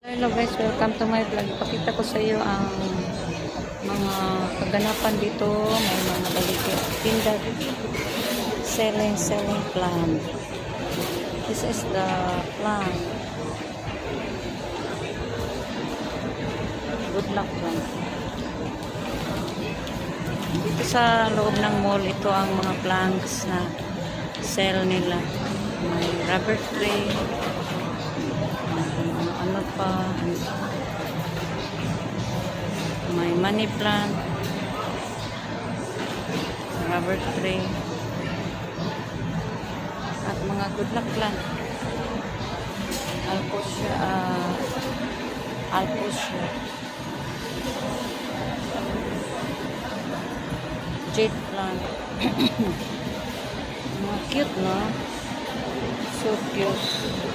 Hello guys, welcome to my vlog. Pakita ko sa iyo ang mga kaganapan dito. May mga balikit tinda dito. Selling plant. This is the plant. Good luck plant. Dito sa loob ng mall, ito ang mga plants na sell nila. May rubber tree. Ano pa, may money plant, rubber tree, at mga good luck plant. Alposia, jade plant. Mga cute, no? So cute.